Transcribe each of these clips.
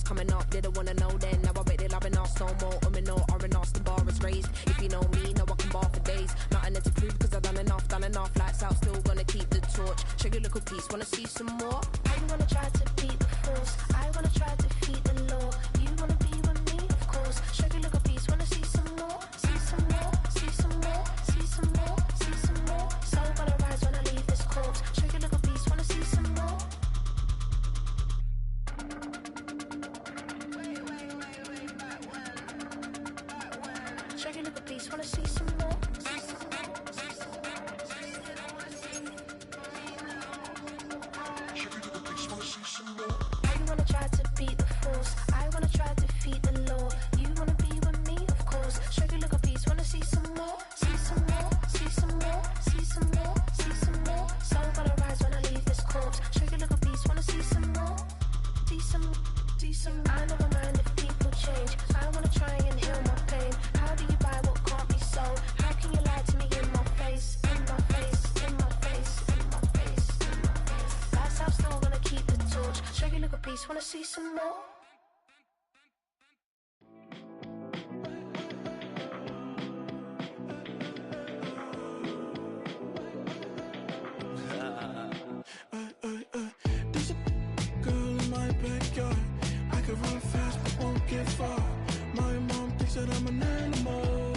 coming up, didn't wanna know then. Now I bet they loving us no more. No, R&R's the bar is raised. If you know me, know I can bar for days. Nothing to prove cause I've done enough. Lights out, still gonna keep the torch. Show you a little piece, wanna see some more? I wanna try to beat the force. I wanna try to defeat the law. You wanna be with me, of course. Show you a little piece, wanna see some more? See some more, see some more, see some more, see some more. So gonna rise when I leave this corpse. Show you a little piece, wanna see some more? Show you a little piece, wanna see some more? I wanna try to beat the force. I wanna try to defeat the law. You wanna be with me, of course. Show you a little piece, wanna see some more? See some more, see some more, see some more, see some more. So gonna rise when I leave this corpse. Show you a little piece, wanna see some more? See some, see some. I never mind if people change. I wanna try and heal my pain. How do you buy what can't be sold? How can you lie to me in my face? In my face, in my face, in my face, in my face. That's how I'm still gonna keep the torch. Show you a little piece, wanna see some more? There's a girl in my backyard. I can run fast but won't get far. My mom thinks that I'm an animal.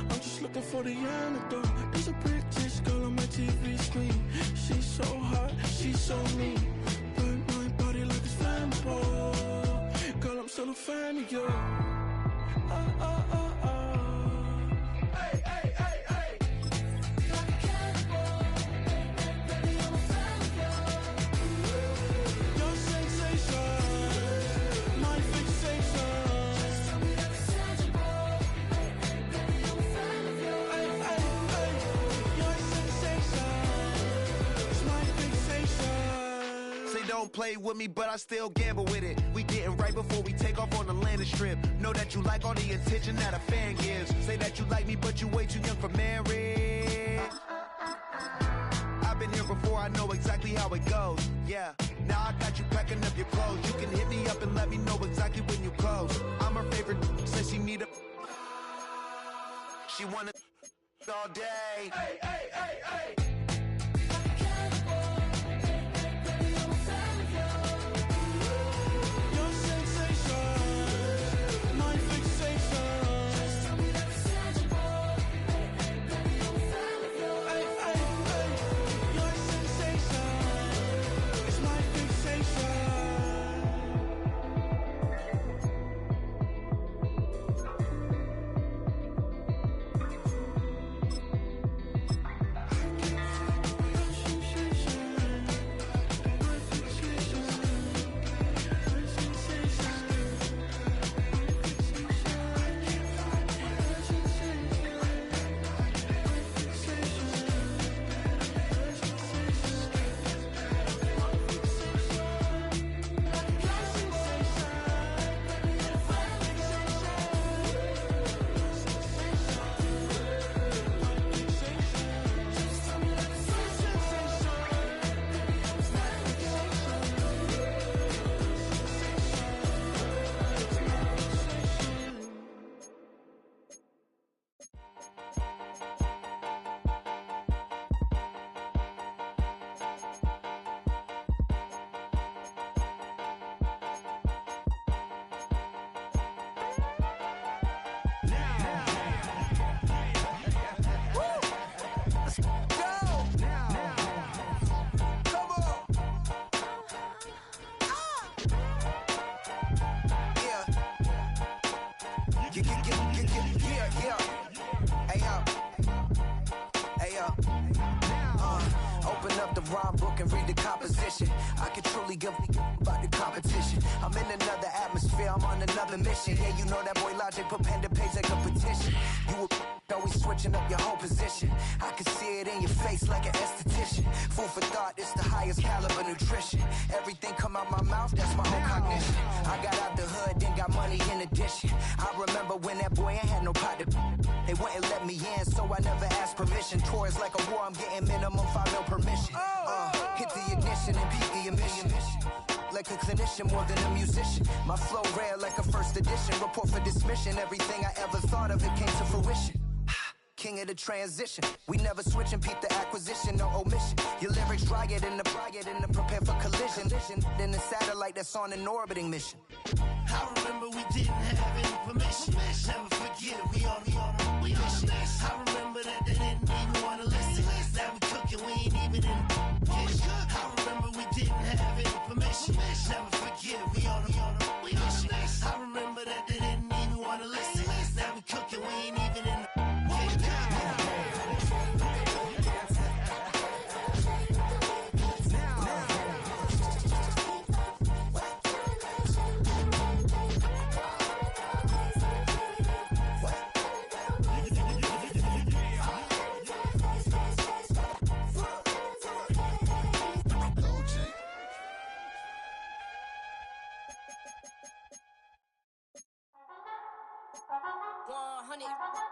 I'm just looking for the antidote. There's a British girl on my TV screen. She's so hot, she's so mean. Burn my body like it's flammable. Girl, I'm still a fan of you. Hey, hey, hey, hey. Like a cannibal. Baby, I'm a fan of you. Your sensation, my fixation. Just tell me that it's tangible. Baby, I'm a fan of you. Hey, hey, hey. Your sensation is my fixation. Say don't play with me, but I still gamble with it. We getting right before we take off on the landing strip. Know that you like all the attention that a fan gives. Say that you like me, but you way too young for marriage. I've been here before, I know exactly how it goes. Yeah, now I got you packing up your clothes. You can hit me up and let me know exactly when you close. I'm her favorite, says she need a. She wanna all day. Hey, hey, hey, hey. Your sensation, my fixation. Just tell me that it's tangible. Baby, I'm a fan of you. Hey, hey, hey. Your sensation is my fixation. Open up the rhyme book and read the composition. I can truly give about the competition. I'm in another atmosphere, I'm on another mission. Yeah, you know that boy Logic put pen to page like a petition. You always switching up your whole position. I can see it in your face like an esthetician. Food for thought, it's the highest caliber nutrition. Everything come out my mouth, that's my own cognition. I got out the hood, then got money in addition. I remember when that boy ain't had no pot to. They wouldn't let me in, so I never asked permission. Tours like a war, I'm getting minimum 5 mil permission. Hit the ignition and beat the emission. Like a clinician more than a musician. My flow report for dismission. Everything I ever thought of, it came to fruition. King of the transition. We never switch and peep the acquisition, no omission. Your lyrics dry it in the prepare for collision. Then the satellite that's on an orbiting mission. I remember we didn't have any permission. Never forget we on a mission. I remember that they didn't even want to listen. Now we cooking, we ain't even in the kitchen. I remember we didn't have any permission. Never forget we on a mission. I remember that they didn't even want to listen. Now we cooking, we ain't even in the kitchen.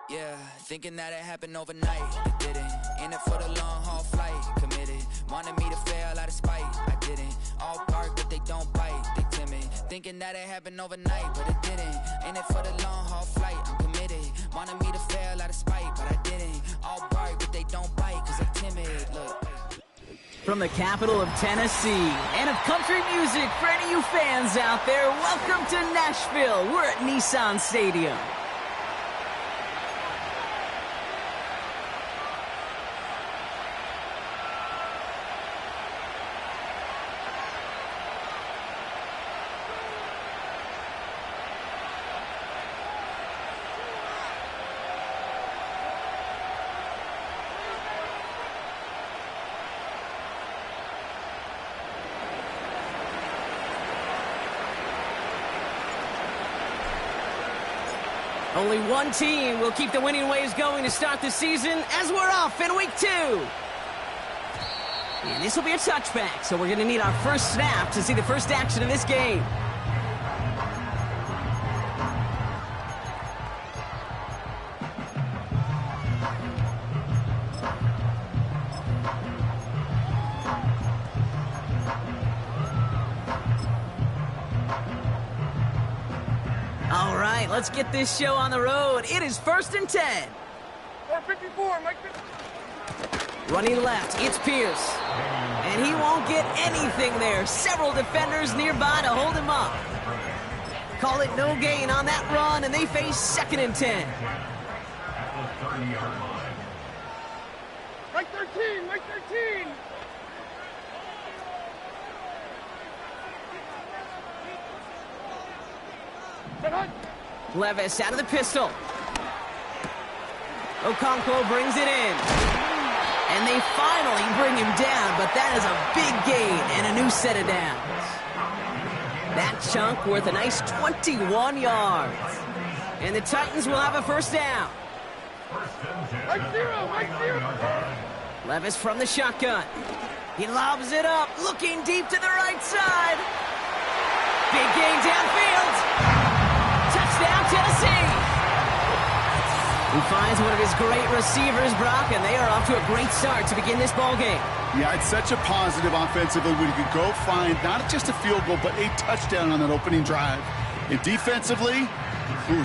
Yeah, thinking that it happened overnight. It didn't. In it for the long haul flight. Committed. Wanted me to fail out of spite. I didn't. All bark, but they don't bite. They timid. Thinking that it happened overnight, but it didn't. In it for the long haul flight. I'm committed. Wanted me to fail out of spite, but I didn't. All bark, but they don't bite, cause I'm timid. Look. From the capital of Tennessee and of country music, for any of you fans out there, welcome to Nashville. We're at Nissan Stadium. Only one team will keep the winning waves going to start the season as we're off in week 2. And this will be a touchback, so we're going to need our first snap to see the first action of this game. All right, let's get this show on the road. It is 1st and 10. 454, Mike 54. Running left, it's Pierce. And he won't get anything there. Several defenders nearby to hold him up. Call it no gain on that run, and they face 2nd and 10. Mike 13, Mike 13. Levis out of the pistol. Okonkwo brings it in. And they finally bring him down, but that is a big gain and a new set of downs. That chunk worth a nice 21 yards. And the Titans will have a first down. Mike 0, Mike 0. Levis from the shotgun. He lobs it up, looking deep to the right side. Big gain downfield. Touchdown, Tennessee. He finds one of his great receivers, Brock, and they are off to a great start to begin this ball game. Yeah, it's such a positive offensively when you could go find not just a field goal, but a touchdown on that opening drive. And defensively,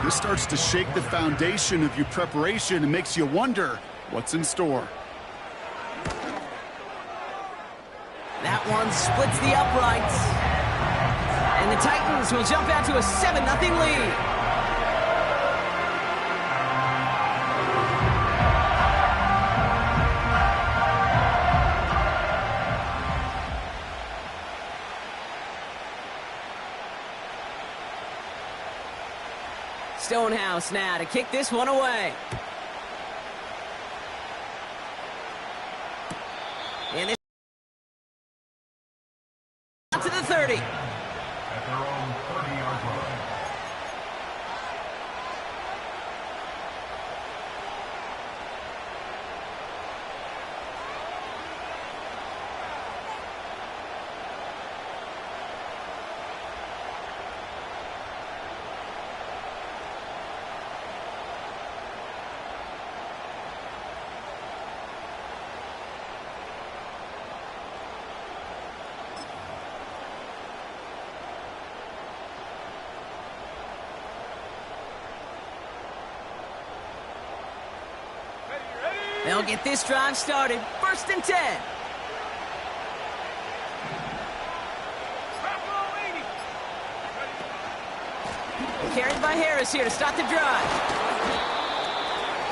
this starts to shake the foundation of your preparation and makes you wonder what's in store. That one splits the uprights. And the Titans will jump out to a 7-0 lead. Stonehouse now to kick this one away. And this to the 30. At their own 30-yard line. They'll get this drive started. 1st and 10. Carried by Harris here to start the drive.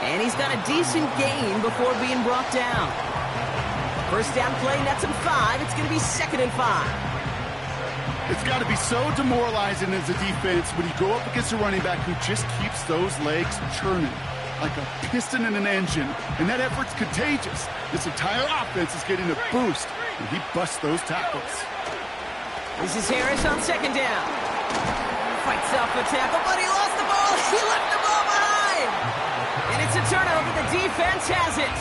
And he's got a decent gain before being brought down. 1st down play nets him 5. It's going to be 2nd and 5. It's got to be so demoralizing as a defense when you go up against a running back who just keeps those legs churning like a piston in an engine. And that effort's contagious. This entire offense is getting a boost when he busts those tackles. This is Harris on 2nd down. Fights off a tackle, but he lost the ball. He left the ball behind. And it's a turnover. The defense has it.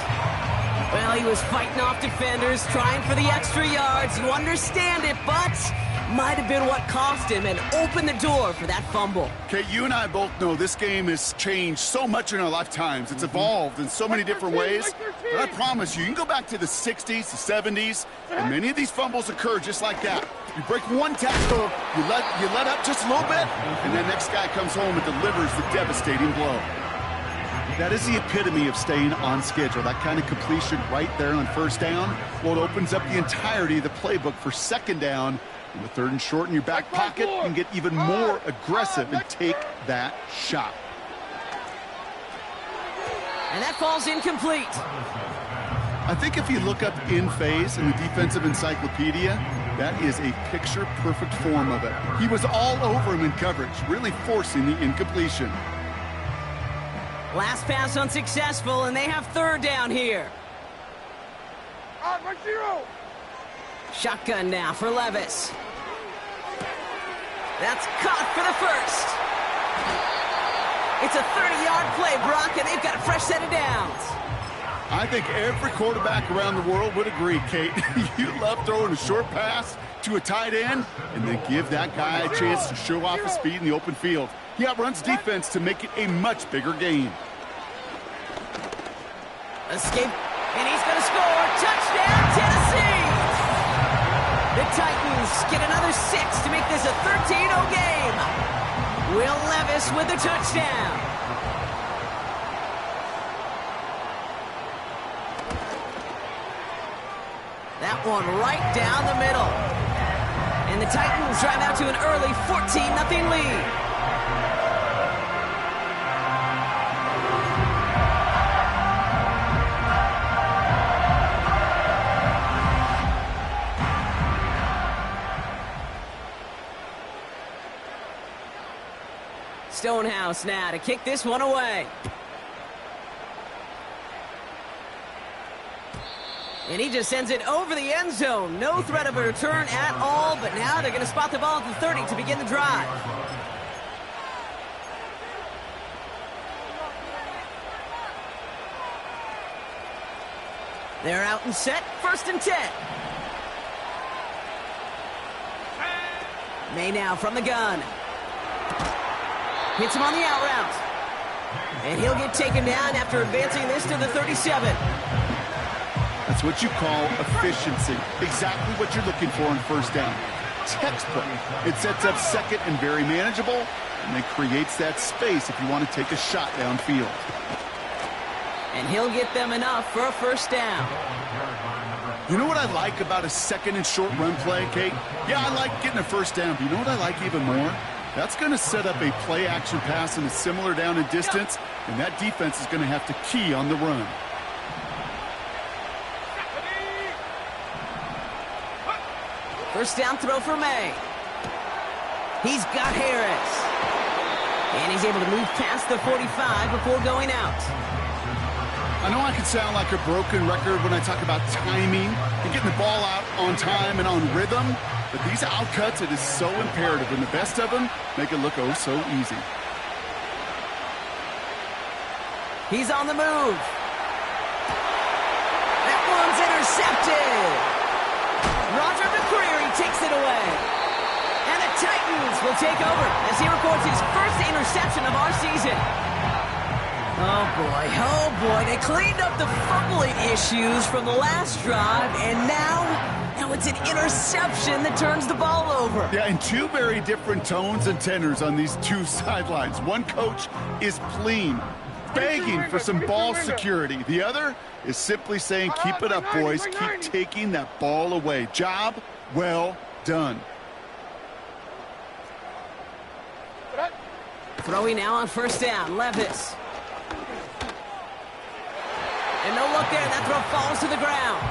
Well, he was fighting off defenders, trying for the extra yards. You understand it, but might have been what cost him and opened the door for that fumble. Okay, you and I both know this game has changed so much in our lifetimes. It's evolved in so many different ways. But I promise you, you can go back to the 60s, the 70s, and many of these fumbles occur just like that. You break one tackle, you let up just a little bit, and the next guy comes home and delivers the devastating blow. That is the epitome of staying on schedule. That kind of completion right there on 1st down. Well, it opens up the entirety of the playbook for 2nd down. And the 3rd and short in your back pocket, you can get even more aggressive and take that shot. And that falls incomplete. I think if you look up in phase in the defensive encyclopedia, that is a picture-perfect form of it. He was all over him in coverage, really forcing the incompletion. Last pass unsuccessful, and they have 3rd down here. Right 0. Shotgun now for Levis. That's caught for the 1st. It's a 30-yard play, Brock, and they've got a fresh set of downs. I think every quarterback around the world would agree, Kate. You love throwing a short pass to a tight end and then give that guy a chance to show off his speed in the open field. He outruns defense to make it a much bigger gain. Escape, and he's going to score. Touchdown, Tennessee! The Titans get another 6 to make this a 13-0 game. Will Levis with the touchdown. That one right down the middle. And the Titans drive out to an early 14-0 lead. Stonehouse now to kick this one away. And he just sends it over the end zone. No threat of a return at all, but now they're going to spot the ball at the 30 to begin the drive. They're out and set, 1st and 10. May now from the gun. Hits him on the out route. And he'll get taken down after advancing this to the 37. That's what you call efficiency. Exactly what you're looking for on 1st down. Textbook. It sets up 2nd and very manageable, and then creates that space if you want to take a shot downfield. And he'll get them enough for a 1st down. You know what I like about a 2nd and short run play, Kate? Yeah, I like getting a 1st down, but you know what I like even more? That's going to set up a play-action pass in a similar down and distance, and that defense is going to have to key on the run. First down throw for May. He's got Harris. And he's able to move past the 45 before going out. I know I can sound like a broken record when I talk about timing and getting the ball out on time and on rhythm, but these outcuts, it is so imperative, and the best of them make it look oh so easy. He's on the move. That one's intercepted. Roger McCreary takes it away. And the Titans will take over as he records his 1st interception of our season. Oh boy, they cleaned up the fumbling issues from the last drive, and now it's an interception that turns the ball over. Yeah, and 2 very different tones and tenors on these 2 sidelines. One coach is pleased begging for some ball security. The other is simply saying, keep it up, boys. Keep taking that ball away. Job well done. Throwing now on first down, Levis. And no look there, that throw falls to the ground.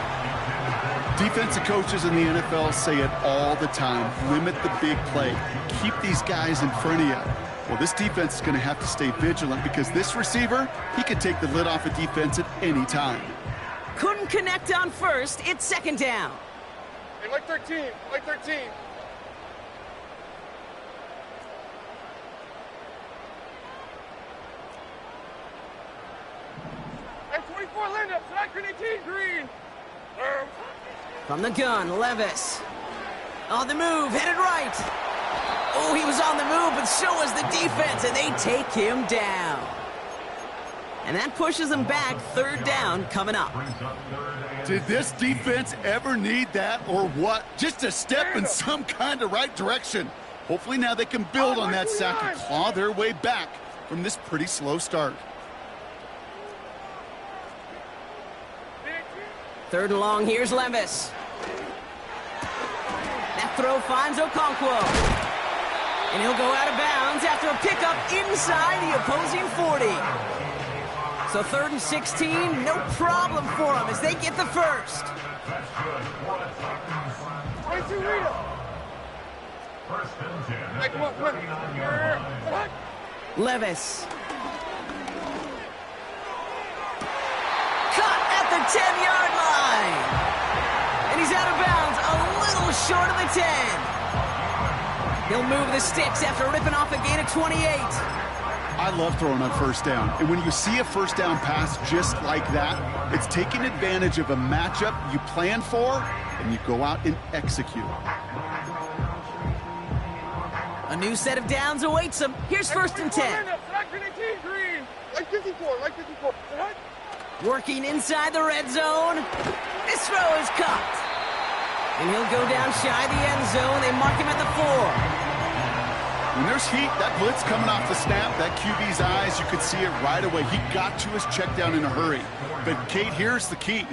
Defensive coaches in the NFL say it all the time. Limit the big play. Keep these guys in front of you. Well, this defense is going to have to stay vigilant because this receiver, he can take the lid off a defense at any time. Couldn't connect on first. It's second down. Hey, like 13. Like 13. Hey, 24 Linda. Select 18 green. From the gun, Levis. On the move, headed right. Oh, he was on the move, but so was the defense, and they take him down. And that pushes them back. Third down coming up. Did this defense ever need that or what? Just a step in some kind of right direction. Hopefully now they can build on that sack and claw their way back from this pretty slow start. Third and long, here's Levis. That throw finds Okonkwo. And he'll go out of bounds after a pickup inside the opposing 40. So 3rd and 16, no problem for them as they get the first. Levis. Cut at the 10-yard line. And he's out of bounds, a little short of the 10. He'll move the sticks after ripping off a gain of 28. I love throwing on first down. And when you see a first down pass just like that, it's taking advantage of a matchup you plan for, and you go out and execute. A new set of downs awaits him. Here's 1st and 10. Like 54, like 54. Working inside the red zone. This throw is cut. And he'll go down shy of the end zone. They mark him at the 4. When there's heat, that blitz coming off the snap, that QB's eyes, you could see it right away. He got to his check down in a hurry. But, Kate, here's the key.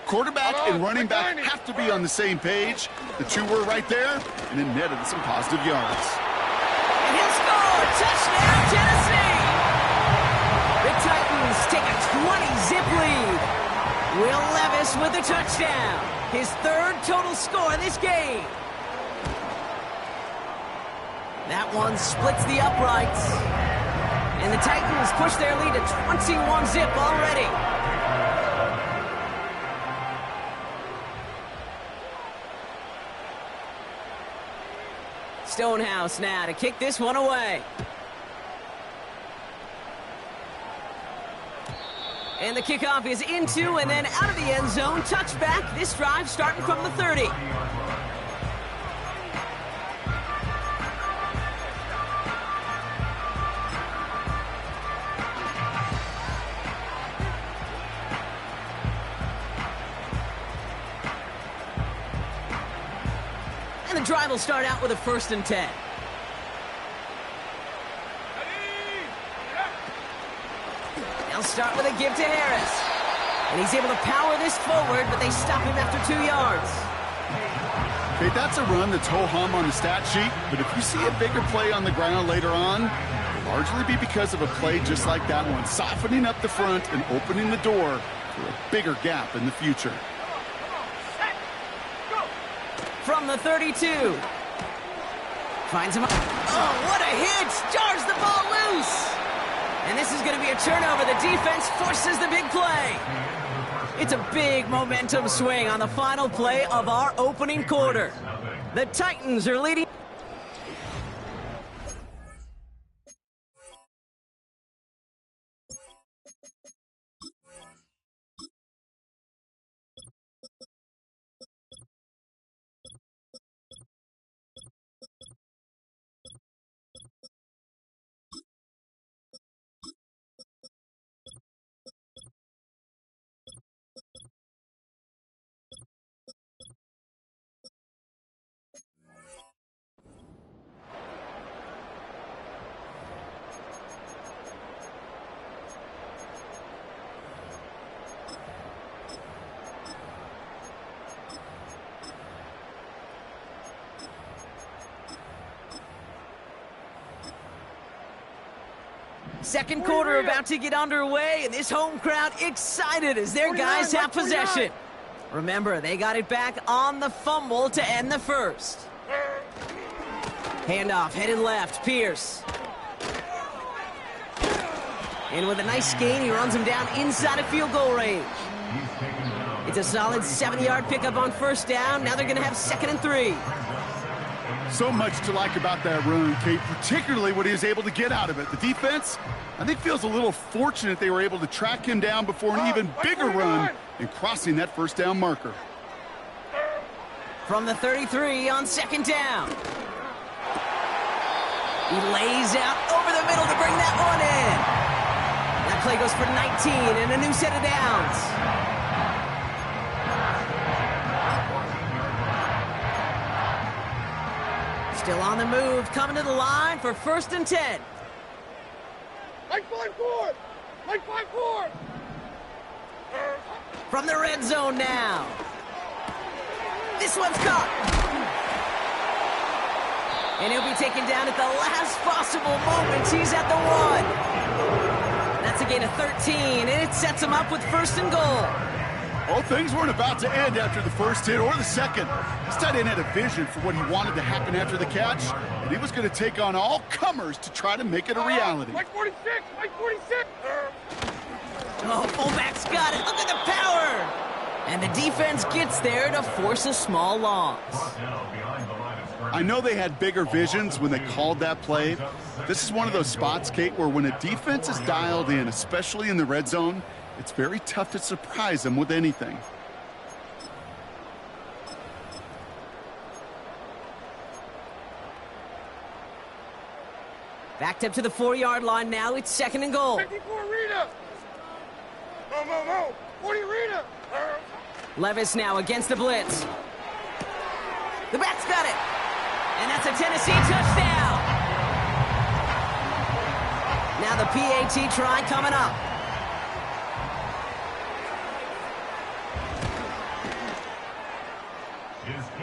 Quarterback and running back have to be on the same page. The two were right there, and it netted some positive yards. And he'll score! Touchdown, Tennessee! The Titans take a 20-zip lead. Will Levis with the touchdown. His 3rd total score in this game. That one splits the uprights. And the Titans push their lead to 21-zip already. Stonehouse now to kick this one away. And the kickoff is into and then out of the end zone. Touchback. This drive starting from the 30. And the drive will start out with a 1st and 10. They'll start with a give to Harris. And he's able to power this forward, but they stop him after 2 yards. Okay, that's a run that's ho-hum on the stat sheet, but if you see a bigger play on the ground later on, it'll largely be because of a play just like that one, softening up the front and opening the door for a bigger gap in the future. From the 32. Finds him. Oh, what a hit! Jars the ball loose! And this is going to be a turnover. The defense forces the big play. It's a big momentum swing on the final play of our opening quarter. The Titans are leading. Second quarter about to get underway, and this home crowd excited as their guys have possession. Remember, they got it back on the fumble to end the first. Handoff, headed left, Pierce. And with a nice gain, he runs him down inside of field goal range. It's a solid 70-yard pickup on first down. Now they're going to have 2nd and 3. So much to like about that run, Kate, particularly what he was able to get out of it. The defense, I think, feels a little fortunate they were able to track him down before an even bigger run and crossing that first down marker. From the 33 on 2nd down. He lays out over the middle to bring that one in. That play goes for 19 and a new set of downs. Still on the move, coming to the line for 1st and 10. Like 5-4! Like 5-4! From the red zone now. This one's caught. And he'll be taken down at the last possible moment. He's at the 1. That's a gain of 13, and it sets him up with 1st and goal. Well, things weren't about to end after the first hit or the second. This tight end had a vision for what he wanted to happen after the catch, and he was going to take on all comers to try to make it a reality. Like 46! Like 46! Oh, fullback's got it. Look at the power. And the defense gets there to force a small loss. I know they had bigger visions when they called that play. This is one of those spots, Kate, where when a defense is dialed in, especially in the red zone, it's very tough to surprise them with anything. Backed up to the 4-yard line now. It's 2nd and goal. 54 Rita! No. 40 Rita! Levis now against the blitz. The back's got it. And that's a Tennessee touchdown. Now the PAT try coming up.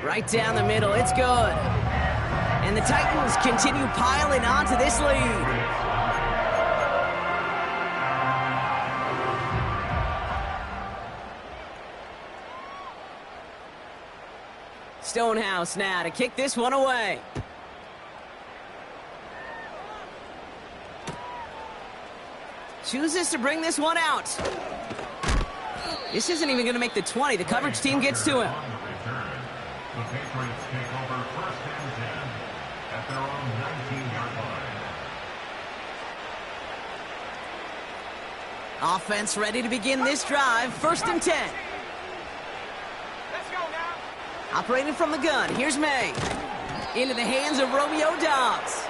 Right down the middle, it's good. And the Titans continue piling onto this lead. Stonehouse now to kick this one away. Chooses to bring this one out. This isn't even going to make the 20. The coverage team gets to him. The Patriots take over 1st and 10 at their own 19-yard line. Offense ready to begin this drive. 1st and 10. Let's go now! Operating from the gun. Here's May. Into the hands of Romeo Dobbs.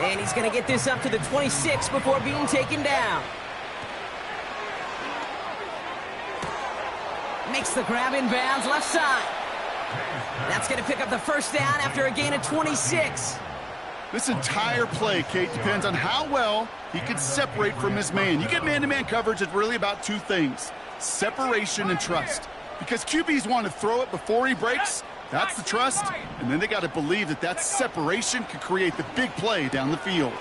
And he's going to get this up to the 26 before being taken down. Makes the grab in bounds left side. That's going to pick up the 1st down after a gain of 26. This entire play, Kate, depends on how well he can separate from his man. You get man-to-man coverage, it's really about 2 things: separation and trust. Because QBs want to throw it before he breaks, that's the trust, and then they got to believe that that separation could create the big play down the field.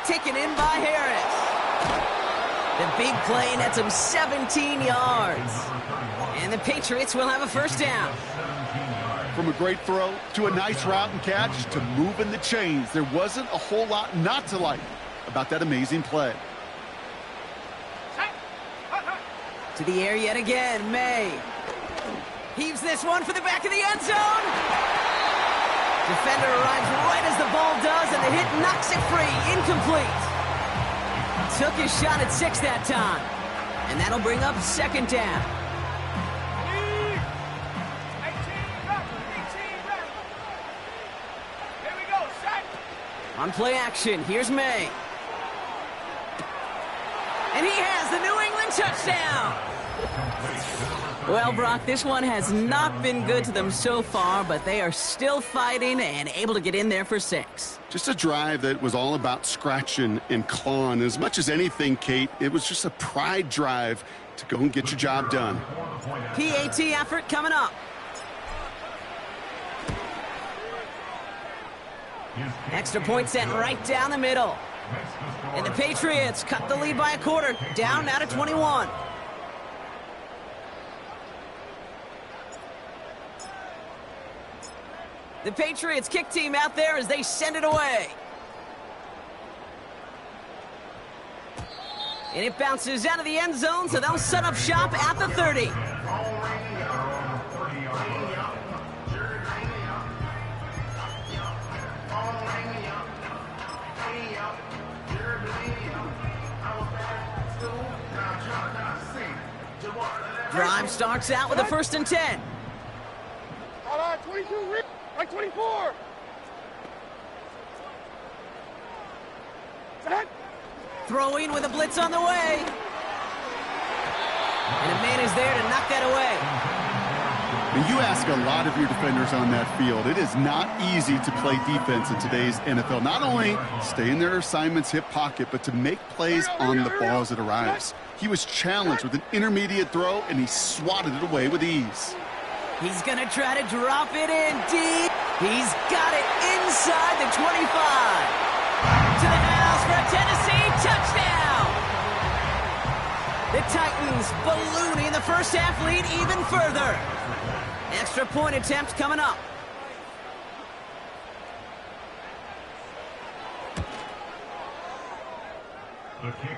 Taken in by Harris. The big play nets him 17 yards. And the Patriots will have a 1st down. From a great throw to a nice route and catch to moving the chains, there wasn't a whole lot not to like about that amazing play. To the air yet again, May. Heaves this one for the back of the end zone. Defender arrives right as the ball does, and the hit knocks it free. Incomplete. Took his shot at 6 that time. And that'll bring up 2nd down. On play action, here's May. And he has the New England touchdown. Well, Brock, this one has not been good to them so far, but they are still fighting and able to get in there for 6. Just a drive that was all about scratching and clawing. As much as anything, Kate, it was just a pride drive to go and get your job done. PAT effort coming up. Extra point sent right down the middle. makes the score. And the Patriots cut the lead by a quarter, down now to 21. The Patriots kick team out there as they send it away. And it bounces out of the end zone, so they'll set up shop at the 30. Drive starts out with a 1st and 10. Hold on, 22, right 24. Set. Throwing with a blitz on the way. And a man is there to knock that away. And you ask a lot of your defenders on that field. It is not easy to play defense in today's NFL. Not only stay in their assignment's hip pocket, but to make plays on the ball as it arrives. He was challenged with an intermediate throw, and he swatted it away with ease. He's going to try to drop it in deep. He's got it inside the 25. To the house for a Tennessee touchdown. The Titans ballooning the first half lead even further. Extra point attempt coming up.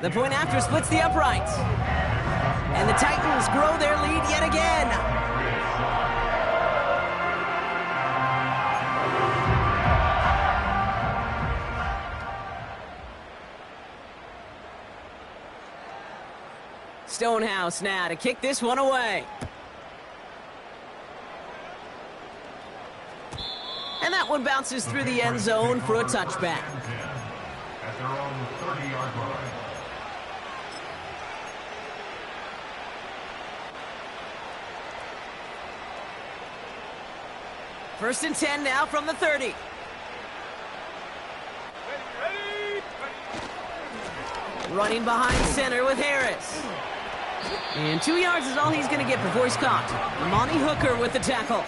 The point after splits the uprights. And the Titans grow their lead yet again. Stonehouse now to kick this one away. And that one bounces through the end zone for a touchback. At their own 30-yard line. First and 10 now from the 30. Running behind center with Harris. And 2 yards is all he's going to get before he's caught. Monty Hooker with the tackle.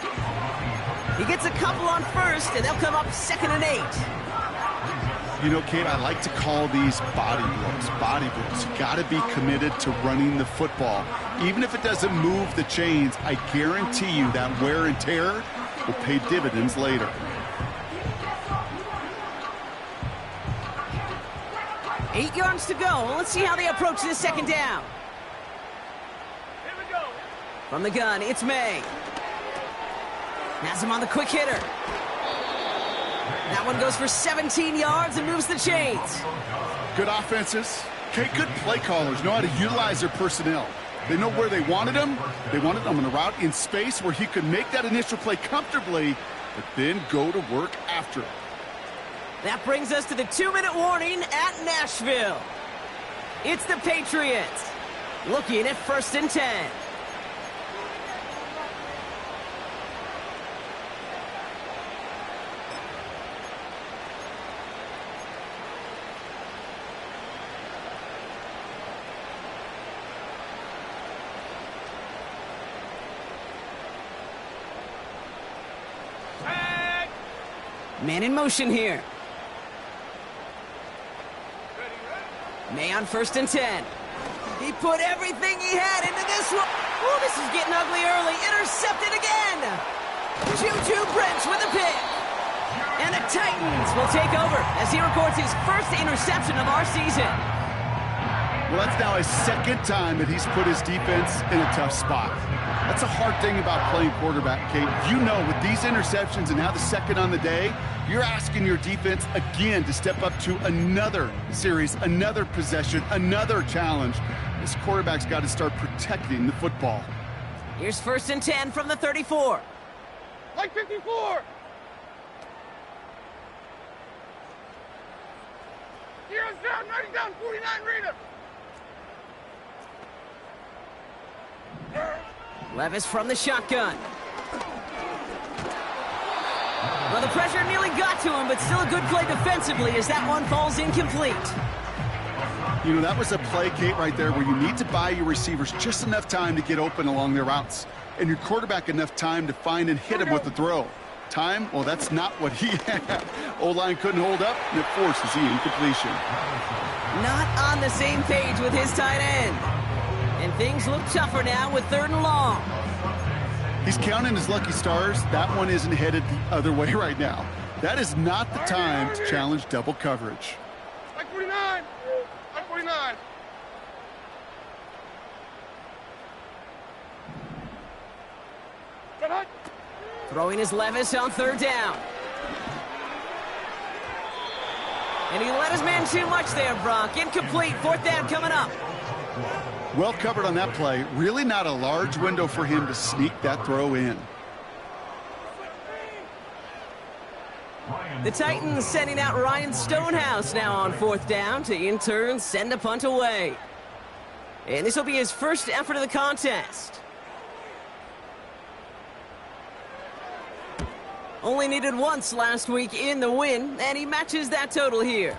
He gets a couple on first, and they'll come up 2nd and 8. You know, Kate, I like to call these body blows. Body blows. You got to be committed to running the football. Even if it doesn't move the chains, I guarantee you that wear and tear will pay dividends later. Eight yards to go. Let's see how they approach this 2nd down. Here we go. From the gun, it's May. Has him on the quick hitter. That one goes for 17 yards and moves the chains. Good offenses. Okay, good play callers know how to utilize their personnel. They know where they wanted him. They wanted him on a route in space where he could make that initial play comfortably, but then go to work after it. That brings us to the 2-minute warning at Nashville. It's the Patriots looking at 1st and 10. Man in motion here. May on 1st and 10. He put everything he had into this one. Oh, this is getting ugly early. Intercepted again. Juju Brents with a pick. And the Titans will take over as he records his first interception of our season. Well, that's now his 2nd time that he's put his defense in a tough spot. That's a hard thing about playing quarterback, Kate. You know, with these interceptions and now the 2nd on the day, you're asking your defense again to step up to another series, another possession, another challenge. This quarterback's got to start protecting the football. Here's 1st and 10 from the 34. Like 54. Heroes down, 90 down, 49 Rita. Levis from the shotgun. Well, the pressure nearly got to him, but still a good play defensively as that one falls incomplete. You know, that was a play, Kate, right there where you need to buy your receivers just enough time to get open along their routes and your quarterback enough time to find and hit him with the throw. Time, well, that's not what he had. O-line couldn't hold up, and it forces the incompletion. Not on the same page with his tight end. And things look tougher now with 3rd and long. He's counting his lucky stars. That one isn't headed the other way right now. That is not the time to challenge double coverage. Like 49. Like 49. Get hot. Throwing his Levis on 3rd down. And he let his man too much there, Brock. Incomplete. 4th down coming up. Well covered on that play. Really not a large window for him to sneak that throw in. The Titans sending out Ryan Stonehouse now on 4th down to in turn send a punt away. And this will be his first effort of the contest. Only needed once last week in the win, and he matches that total here.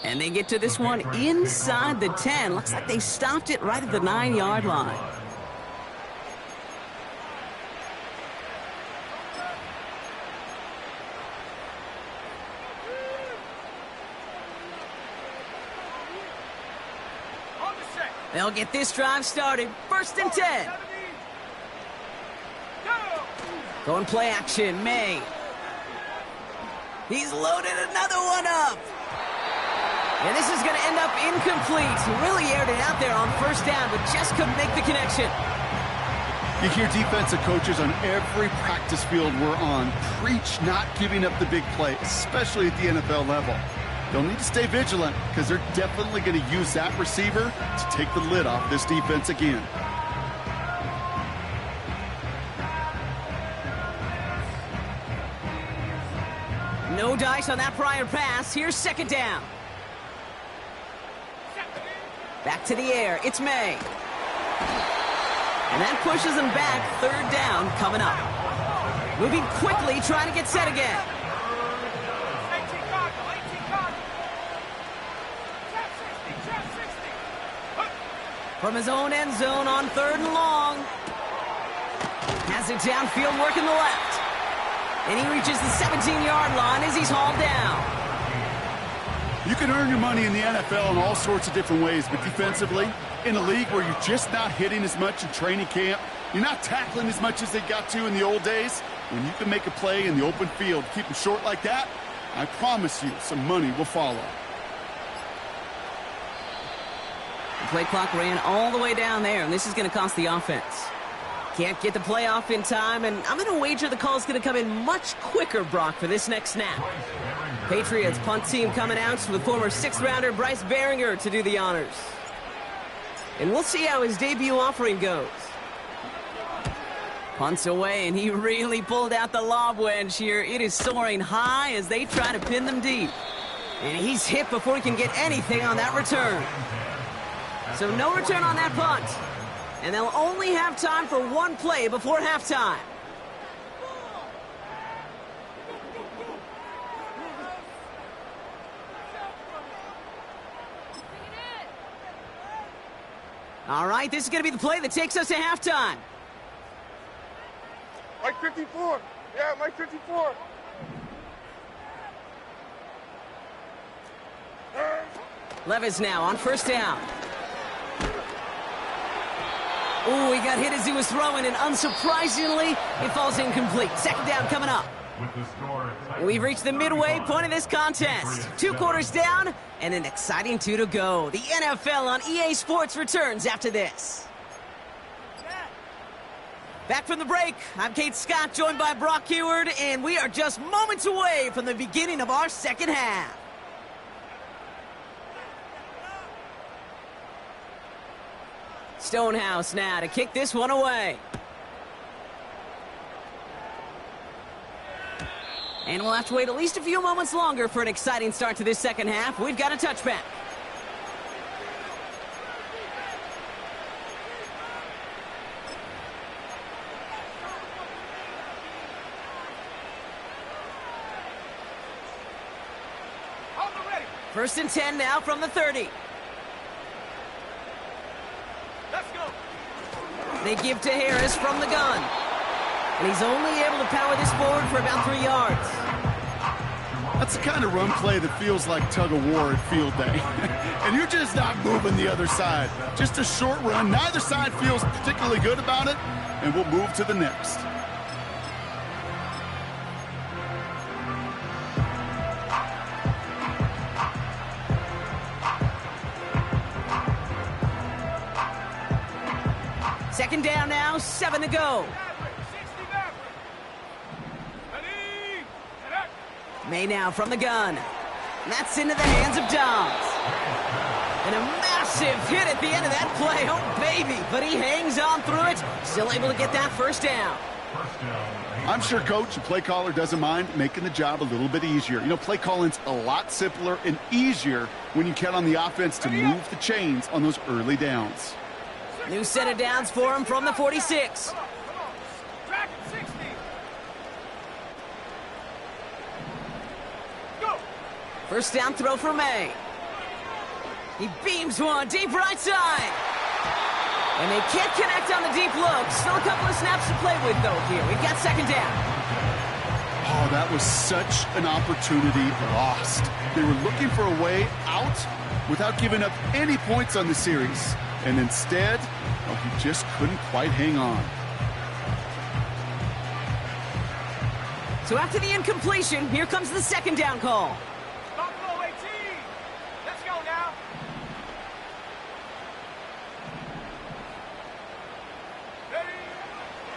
And they get to this one inside the 10. Looks like they stopped it right at the 9-yard line. They'll get this drive started. 1st and 10. Going play action, May. He's loaded another one up. And this is going to end up incomplete. He really aired it out there on 1st down, but just couldn't make the connection. You hear defensive coaches on every practice field we're on preach not giving up the big play, especially at the NFL level. They'll need to stay vigilant because they're definitely going to use that receiver to take the lid off this defense again. No dice on that prior pass. Here's 2nd down. Back to the air. It's May. And that pushes him back. 3rd down coming up. Moving quickly, trying to get set again. From his own end zone on 3rd and long. Has it downfield, working the left. And he reaches the 17-yard line as he's hauled down. You can earn your money in the NFL in all sorts of different ways, but defensively, in a league where you're just not hitting as much in training camp, you're not tackling as much as they got to in the old days, when you can make a play in the open field, keep them short like that, I promise you some money will follow. The play clock ran all the way down there, and this is going to cost the offense. Can't get the play off in time, and I'm going to wager the call's going to come in much quicker, Brock, for this next snap. Patriots punt team coming out with former 6th-rounder Bryce Behringer to do the honors. And we'll see how his debut offering goes. Punts away, and he really pulled out the lob wedge here. It is soaring high as they try to pin them deep. And he's hit before he can get anything on that return. So no return on that punt. And they'll only have time for one play before halftime. All right, this is going to be the play that takes us to halftime. Mike 54. Yeah, Mike 54. Levis now on 1st down. Ooh, he got hit as he was throwing, and unsurprisingly, it falls incomplete. 2nd down coming up. We've reached the midway point of this contest. 2 quarters down, and an exciting 2 to go. The NFL on EA Sports returns after this. Back from the break, I'm Kate Scott, joined by Brock Heward, and we are just moments away from the beginning of our second half. Stonehouse now to kick this one away. And we'll have to wait at least a few moments longer for an exciting start to this second half. We've got a touchback. First and 10 now from the 30. Let's go. They give to Harris from the gun. And he's only able to power this forward for about 3 yards. That's the kind of run play that feels like tug-of-war at field day. And you're just not moving the other side. Just a short run. Neither side feels particularly good about it, and we'll move to the next. Second down now, 7 to go. May now from the gun. And that's into the hands of Dobbs. And a massive hit at the end of that play. Oh, baby. But he hangs on through it. Still able to get that first down. I'm sure coach and play caller doesn't mind making the job a little bit easier. You know, play calling's a lot simpler and easier when you count on the offense to move the chains on those early downs. New set of downs for him from the 46. First down throw for May. He beams one deep right side. And they can't connect on the deep look. Still a couple of snaps to play with, though, here. We've got second down. Oh, that was such an opportunity lost. They were looking for a way out without giving up any points on the series. And instead, well, he just couldn't quite hang on. So after the incompletion, here comes the second down call. Let's go now.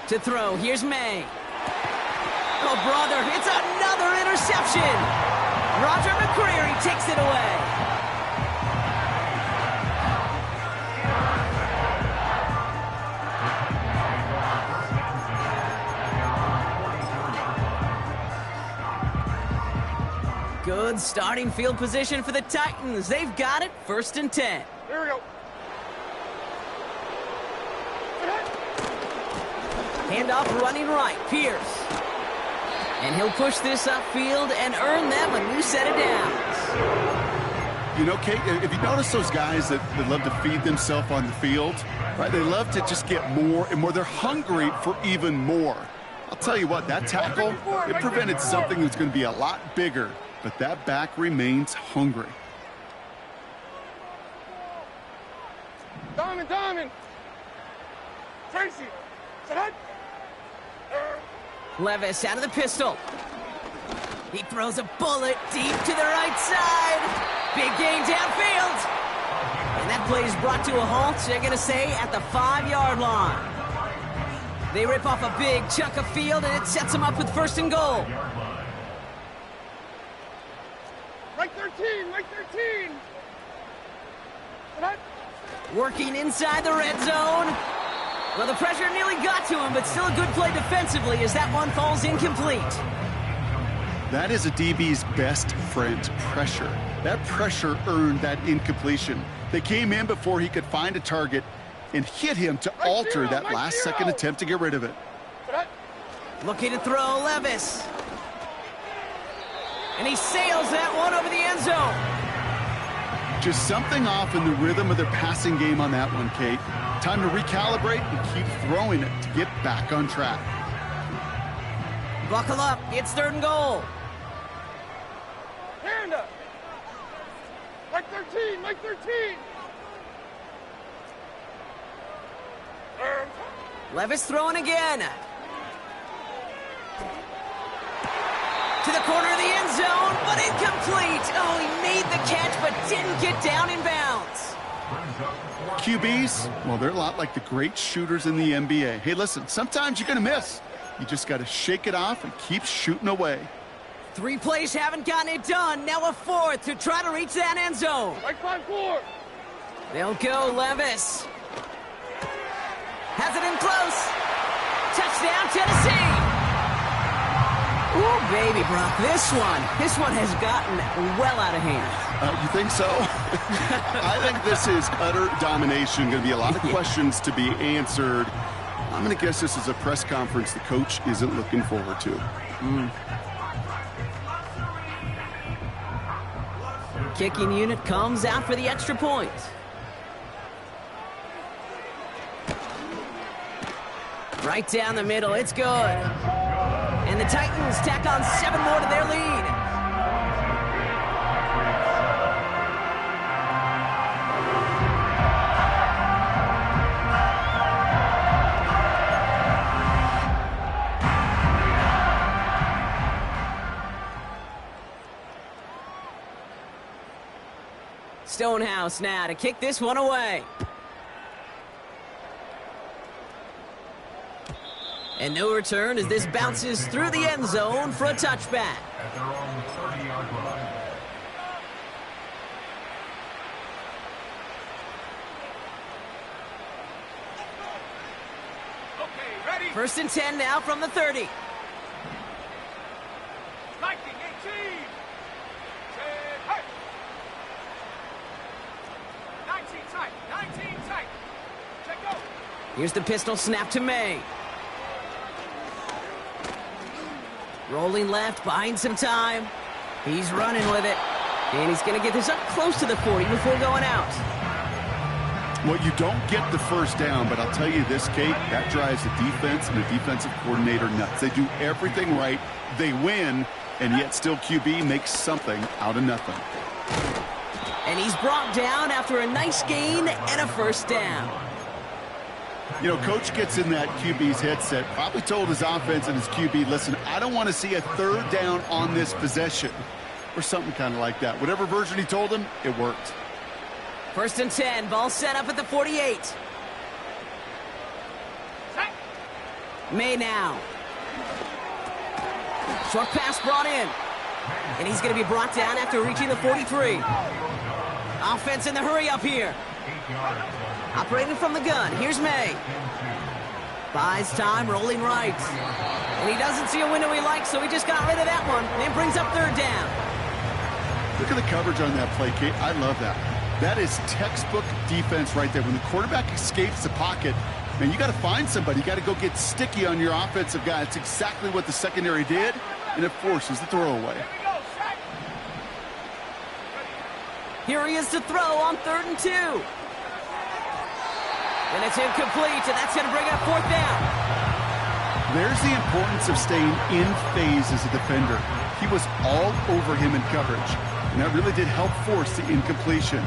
To throw, here's May. Oh, brother, it's another interception. Roger McCreary takes it away. Good starting field position for the Titans. They've got it, 1st and 10. Here we go. Handoff running right, Pierce. And he'll push this upfield and earn them a new set of downs. You know, Kate, if you notice those guys that love to feed themselves on the field, right? They love to just get more and more. They're hungry for even more. I'll tell you what, that tackle, it prevented something that's going to be a lot bigger, but that back remains hungry. Diamond. Tracy. Set Levis out of the pistol. He throws a bullet deep to the right side. Big gain downfield. And that play is brought to a halt, they're going to say, at the 5-yard line. They rip off a big chunk of field, and it sets them up with 1st and goal. Right 13. Working inside the red zone. Well, the pressure nearly got to him, but still a good play defensively as that one falls incomplete. That is a DB's best friend, pressure. That pressure earned that incompletion. They came in before he could find a target and hit him to alter that last-second attempt to get rid of it. Looking to throw, Levis. And he sails that one over the end zone. Just something off in the rhythm of their passing game on that one, Kate. Time to recalibrate and keep throwing it to get back on track. Buckle up, it's 3rd and goal. Hand up. Right 13. Levis throwing again. To the corner of the end zone, but incomplete. Oh, he made the catch, but didn't get down in bounds. QBs, well, they're a lot like the great shooters in the NBA. Hey, listen, sometimes you're going to miss. You just got to shake it off and keep shooting away. 3 plays haven't gotten it done. Now a 4th to try to reach that end zone. Right 5-4. They'll go, Levis. Has it in close. Touchdown, Tennessee. Ooh, baby, Brock, this one has gotten well out of hand. You think so? I think this is utter domination. Going to be a lot of questions to be answered. I'm going to guess this is a press conference the coach isn't looking forward to. Kicking unit comes out for the extra point. Right down the middle, it's good. And the Titans tack on 7 more to their lead. Stonehouse now to kick this one away. And no return as this bounces through the end zone for a touchback. At their own 30-yard line. Okay, ready? 1st and 10 now from the 30. Lightning 18. Set, hey. 19 tight, 19 tight. Check go. Here's the pistol snap to May. Rolling left, buying some time. He's running with it. And he's going to get this up close to the 40 before going out. Well, you don't get the first down, but I'll tell you this, Kate, that drives the defense and the defensive coordinator nuts. They do everything right. They win, and yet still QB makes something out of nothing. And he's brought down after a nice gain and a first down. You know, coach gets in that QB's headset, probably told his offense and his QB, listen, I don't want to see a 3rd down on this possession, or something kind of like that. Whatever version he told him, it worked. 1st and 10, ball set up at the 48. May now. Short pass brought in. And he's going to be brought down after reaching the 43. Offense in the hurry up here. Operating from the gun, here's May. Buys time, rolling right. And he doesn't see a window he likes, so he just got rid of that one. And brings up 3rd down. Look at the coverage on that play, Kate. I love that. That is textbook defense right there. When the quarterback escapes the pocket, man, you got to find somebody. You got to go get sticky on your offensive guy. It's exactly what the secondary did, and it forces the throwaway. Here he is to throw on 3rd and 2. And it's incomplete, and that's going to bring up 4th down. There's the importance of staying in phase as a defender. He was all over him in coverage, and that really did help force the incompletion.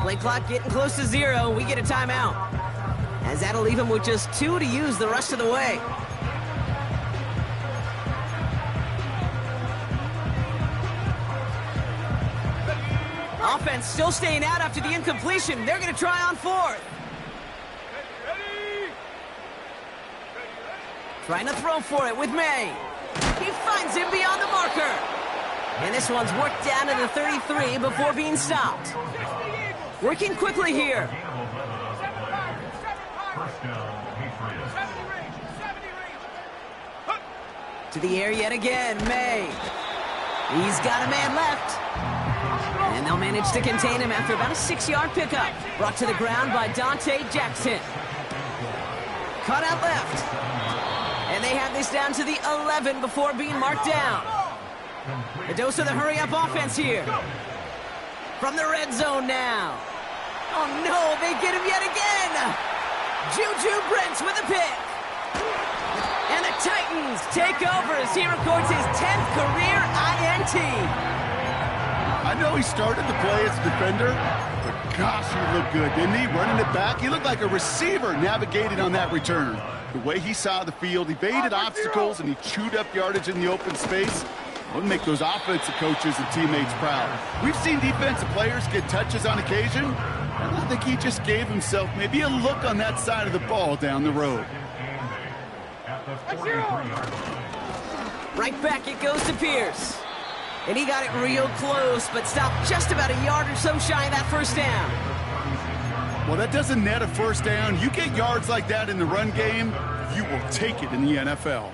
Play clock getting close to 0. We get a timeout. As that'll leave him with just 2 to use the rest of the way. Offense still staying out after the incompletion. They're going to try on 4th. Trying to throw for it with May. He finds him beyond the marker. And this one's worked down to the 33 before being stopped. Working quickly here. To the air yet again, May. He's got a man left. And they'll manage to contain him after about a 6-yard pickup. Brought to the ground by Dante Jackson. Cut out left. And they have this down to the 11 before being marked down. A dose of the hurry-up offense here. From the red zone now. Oh no, they get him yet again. Juju Brents with a pick. And the Titans take over as he records his 10th career INT. I know he started the play as a defender, but gosh, he looked good, didn't he? Running it back, he looked like a receiver navigating on that return. The way he saw the field, evaded obstacles, and he chewed up yardage in the open space. Would make those offensive coaches and teammates proud. We've seen defensive players get touches on occasion, and I think he just gave himself maybe a look on that side of the ball down the road. Right back it goes to Pierce. And he got it real close, but stopped just about a yard or so shy of that first down. Well, that doesn't net a first down. You get yards like that in the run game, you will take it in the NFL.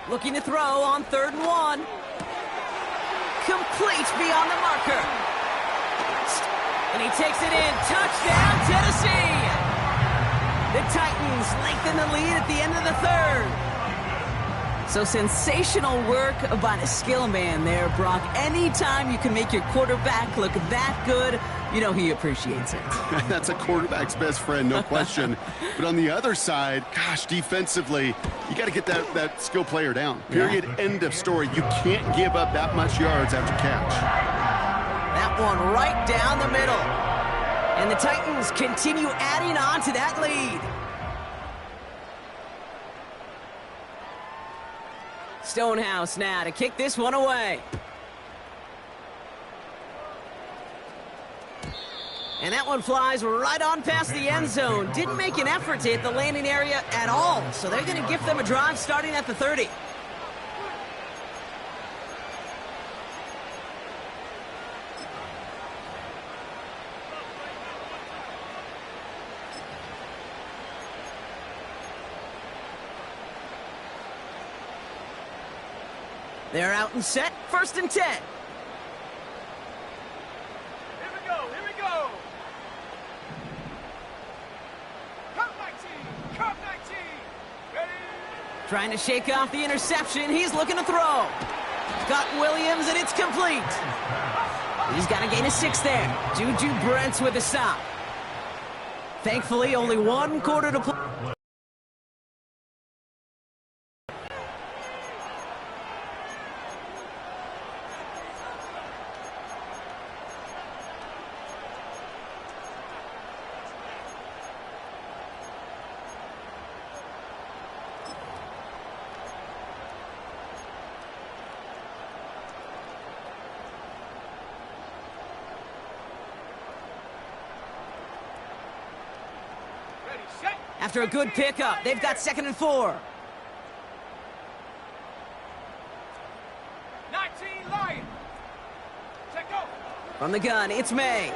Looking to throw on 3rd and 1. Complete beyond the marker. And he takes it in. Touchdown, Tennessee! The Titans lengthen the lead at the end of the 3rd. So sensational work by the skill man there, Brock. Anytime you can make your quarterback look that good, you know he appreciates it. That's a quarterback's best friend, no question. But on the other side, gosh, defensively, you got to get that skill player down. Period, end of story. You can't give up that much yards after catch. That one right down the middle. And the Titans continue adding on to that lead. Stonehouse now to kick this one away. And that one flies right on past the end zone. Didn't make an effort to hit the landing area at all. So they're going to give them a drive starting at the 30. They're out and set, 1st and 10. Here we go, here we go. Cup 19, Cup 19. Ready? Trying to shake off the interception. He's looking to throw. Got Williams, and it's complete. He's got to gain a 6 there. Juju Brents with a stop. Thankfully, only 1 quarter to play. After a good pickup, they've got 2nd and 4. 19 Lions. Check over. From the gun, it's May.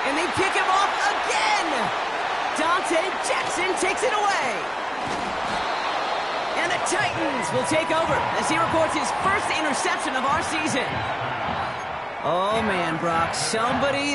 And they pick him off again. Dante Jackson takes it away. And the Titans will take over as he records his 1st interception of our season. Oh, man, Brock,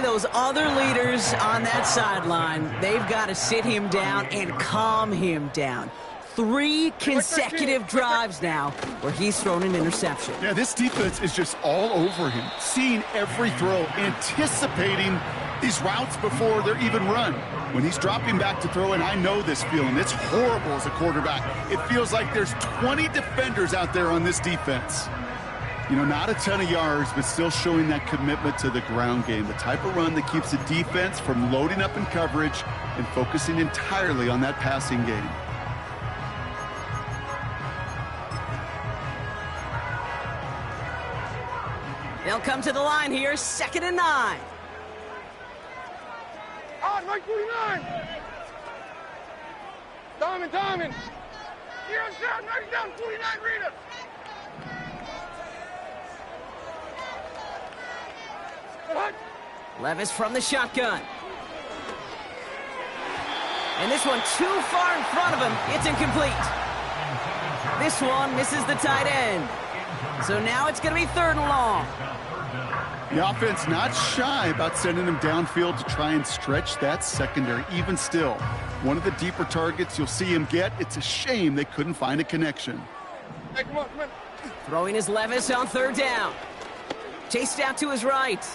those other leaders on that sideline, they've got to sit him down and calm him down. 3 consecutive drives now where he's thrown an interception. Yeah, this defense is just all over him, seeing every throw, anticipating these routes before they're even run. When he's dropping back to throw, and I know this feeling, it's horrible as a quarterback. It feels like there's 20 defenders out there on this defense. You know, not a ton of yards, but still showing that commitment to the ground game, the type of run that keeps the defense from loading up in coverage and focusing entirely on that passing game. They'll come to the line here, 2nd and 9. On, Mike 49. Diamond. You're down, knock down, 49, Rita. Levis from the shotgun. And this one too far in front of him. It's incomplete. This one misses the tight end. So now it's going to be 3rd and long. The offense not shy about sending him downfield to try and stretch that secondary. Even still, one of the deeper targets you'll see him get. It's a shame they couldn't find a connection. Hey, come on. Throwing his Levis on 3rd down. Chased out to his right.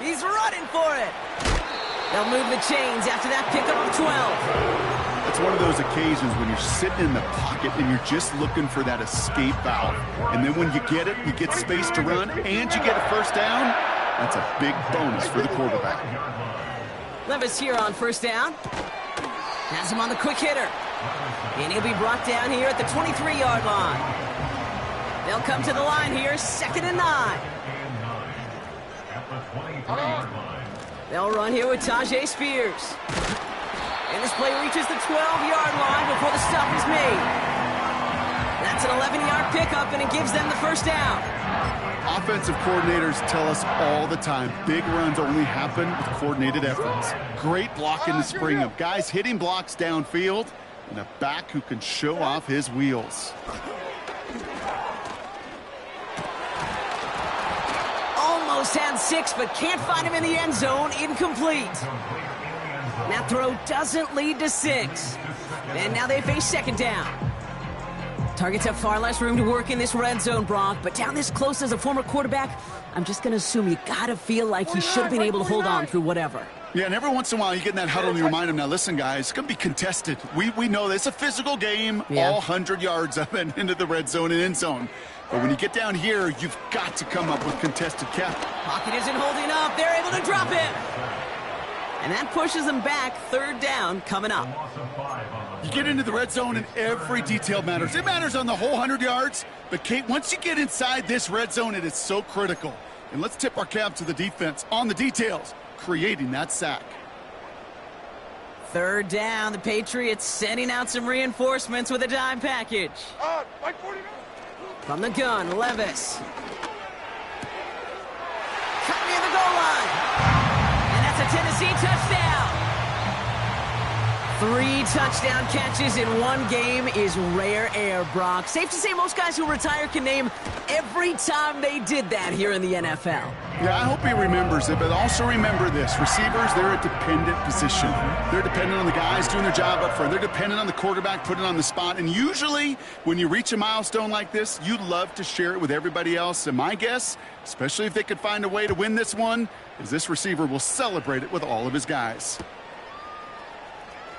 He's running for it. They'll move the chains after that pickup of 12. It's one of those occasions when you're sitting in the pocket and you're just looking for that escape valve. And then when you get it, you get space to run, and you get a 1st down. That's a big bonus for the quarterback. Levis here on 1st down. Has him on the quick hitter. And he'll be brought down here at the 23-yard line. They'll come to the line here, 2nd and 9. They'll run here with Tajay Spears. And this play reaches the 12-yard line before the stop is made. That's an 11-yard pickup, and it gives them the 1st down. Offensive coordinators tell us all the time, big runs only happen with coordinated efforts. Great blocking to spring up. Guys hitting blocks downfield, and a back who can show off his wheels. Almost had 6, but can't find him in the end zone. Incomplete. That throw doesn't lead to 6. And now they face second down. Targets have far less room to work in this red zone, Brock, but down this close as a former quarterback, I'm just going to assume you got to feel like he should have been able to hold on through whatever. Yeah, and every once in a while you get in that huddle and you remind him, now listen, guys, it's going to be contested. We know this. It's a physical game, all 100 yards up and into the red zone and end zone. But when you get down here, you've got to come up with contested catch. Pocket isn't holding up. They're able to drop it. And that pushes them back. Third down coming up. You get into the red zone and every detail matters. It matters on the whole 100 yards. But, Kate, once you get inside this red zone, it is so critical. And let's tip our cap to the defense on the details, creating that sack. Third down, the Patriots sending out some reinforcements with a dime package. From the gun, Levis. Cut near the goal line. And that's a Tennessee touchdown. 3 touchdown catches in one game is rare air, Brock. Safe to say most guys who retire can name every time they did that here in the NFL. Yeah, I hope he remembers it, but also remember this. Receivers, they're a dependent position. They're dependent on the guys doing their job up front. They're dependent on the quarterback putting on the spot. And usually, when you reach a milestone like this, you'd love to share it with everybody else. And my guess, especially if they could find a way to win this one, is this receiver will celebrate it with all of his guys.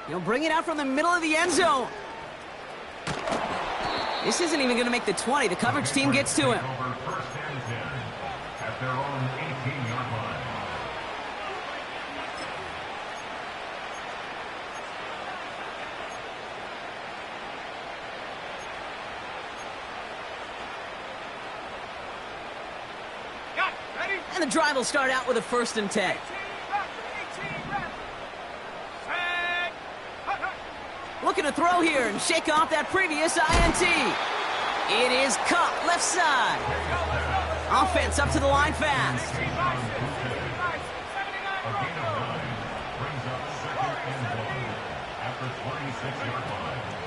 He'll bring it out from the middle of the end zone. This isn't even going to make the 20. The coverage team gets to him. At their own 18-yard line. Got it. Ready? And the drive will start out with a 1st and 10. 18 left. Set. Hut, hut. Looking to throw here and shake off that previous INT. It is caught left side. Offense up to the line fast.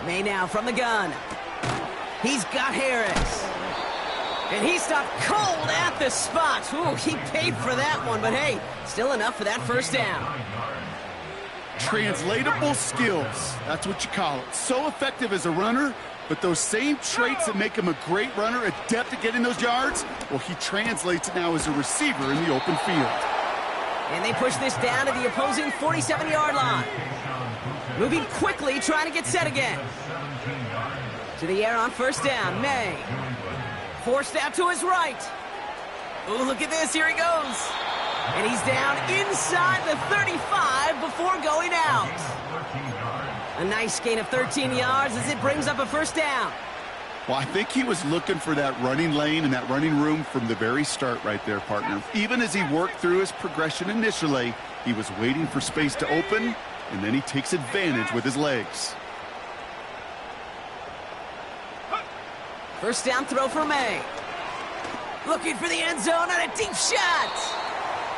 May now from the gun. He's got Harris. And he stopped cold at the spot. Ooh, he paid for that one, but hey, still enough for that 1st down. Translatable skills, that's what you call it. So effective as a runner, but those same traits that make him a great runner, adept at getting those yards, well, he translates it now as a receiver in the open field. And they push this down to the opposing 47-yard line. Moving quickly, trying to get set again. To the air on 1st down, May. Forced out to his right. Oh, look at this, here he goes. And he's down inside the 35 before going out. A nice gain of 13 yards as it brings up a 1st down. Well, I think he was looking for that running lane and that running room from the very start right there, partner. Even as he worked through his progression initially, he was waiting for space to open, and then he takes advantage with his legs. 1st down throw for May. Looking for the end zone on a deep shot.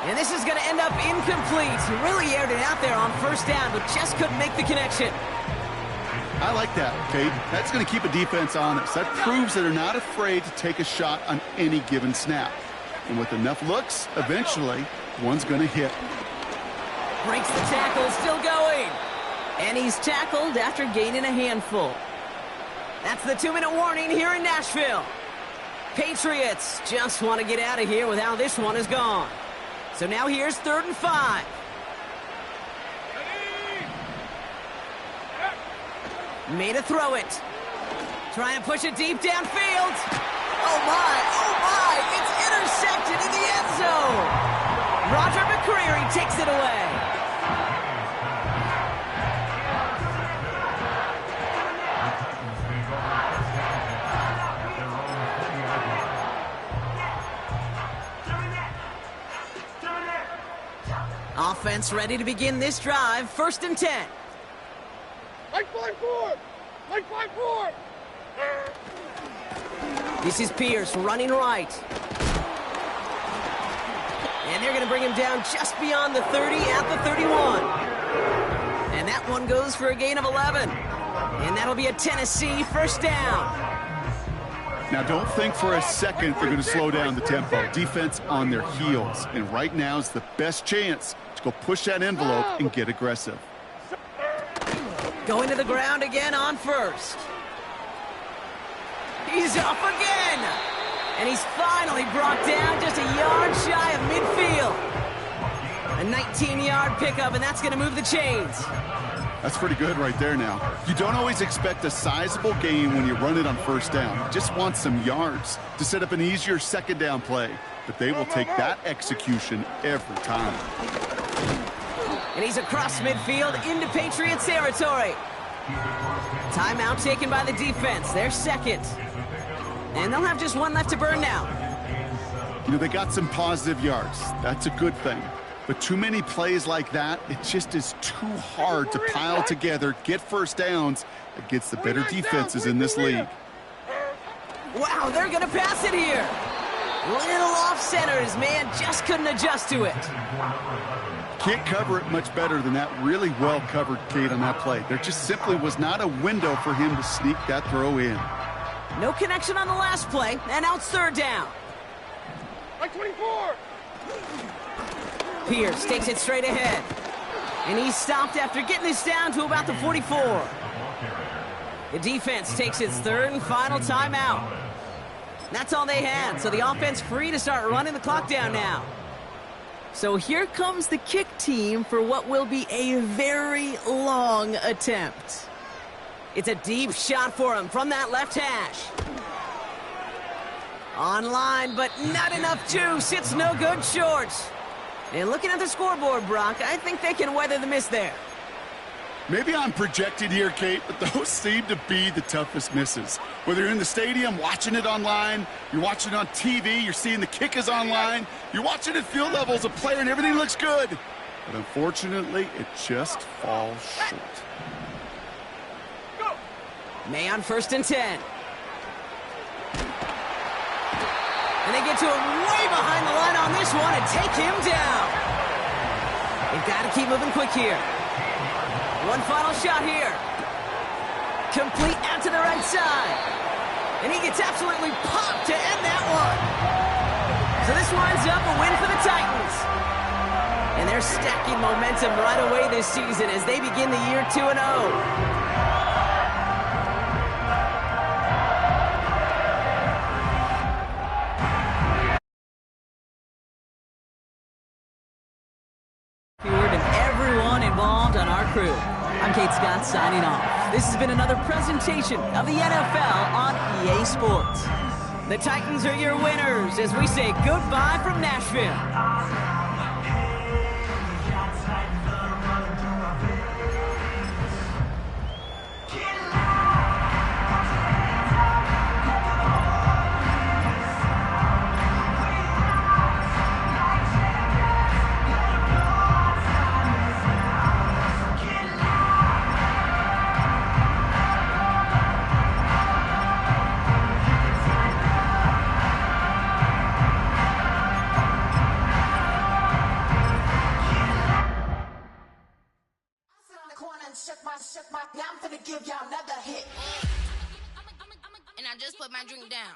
And this is going to end up incomplete. He really aired it out there on 1st down, but just couldn't make the connection. I like that, Kate. That's going to keep a defense honest. That proves that they're not afraid to take a shot on any given snap. And with enough looks, eventually, one's going to hit. Breaks the tackle, still going. And he's tackled after gaining a handful. That's the 2-minute warning here in Nashville. Patriots just want to get out of here with how this one is gone. So now here's 3rd and 5. Made a throw it. Trying to push it deep downfield. Oh my, it's intercepted in the end zone. Roger McCreary takes it away. Offense ready to begin this drive. 1st and 10. Like 5-4! Like 5-4! This is Pierce running right. And they're going to bring him down just beyond the 30 at the 31. And that one goes for a gain of 11. And that'll be a Tennessee first down. Now, don't think for a second they're going to slow down the tempo. Defense on their heels. And right now is the best chance to go push that envelope and get aggressive. Going to the ground again on first. He's off again. And he's finally brought down just a yard shy of midfield. A 19-yard pickup, and that's going to move the chains. That's pretty good right there now. You don't always expect a sizable gain when you run it on first down. You just want some yards to set up an easier second down play. But they will take that execution every time. And he's across midfield into Patriots territory. Timeout taken by the defense. They're second. And they'll have just one left to burn now. You know, they got some positive yards. That's a good thing. But too many plays like that, it just is too hard to pile together, get first downs against the better defenses in this league. Wow, they're going to pass it here. Little off center. His man just couldn't adjust to it. Can't cover it much better than that really well-covered Kate on that play. There just simply was not a window for him to sneak that throw in. No connection on the last play, and now it's third down. Like 24. Pierce takes it straight ahead. And he's stopped after getting this down to about the 44. The defense takes its third and final timeout. That's all they had, so the offense free to start running the clock down now. So here comes the kick team for what will be a very long attempt. It's a deep shot for him from that left hash. Online, but not enough juice. It's no good short. And looking at the scoreboard, Brock, I think they can weather the miss there. Maybe I'm projected here, Kate, but those seem to be the toughest misses. Whether you're in the stadium, watching it online, you're watching it on TV, you're seeing the kick is online, you're watching at field level as a player and everything looks good. But unfortunately, it just falls short. May on 1st and 10. And they get to him way behind the line on this one and take him down. They've got to keep moving quick here. One final shot here. Complete out to the right side. And he gets absolutely popped to end that one. So this winds up a win for the Titans. And they're stacking momentum right away this season as they begin the year 2-0. And everyone involved on our crew. I'm Kate Scott signing off. This has been another presentation of the NFL on EA Sports. The Titans are your winners as we say goodbye from Nashville. Now I'm finna give y'all another hit. And I just put my drink down.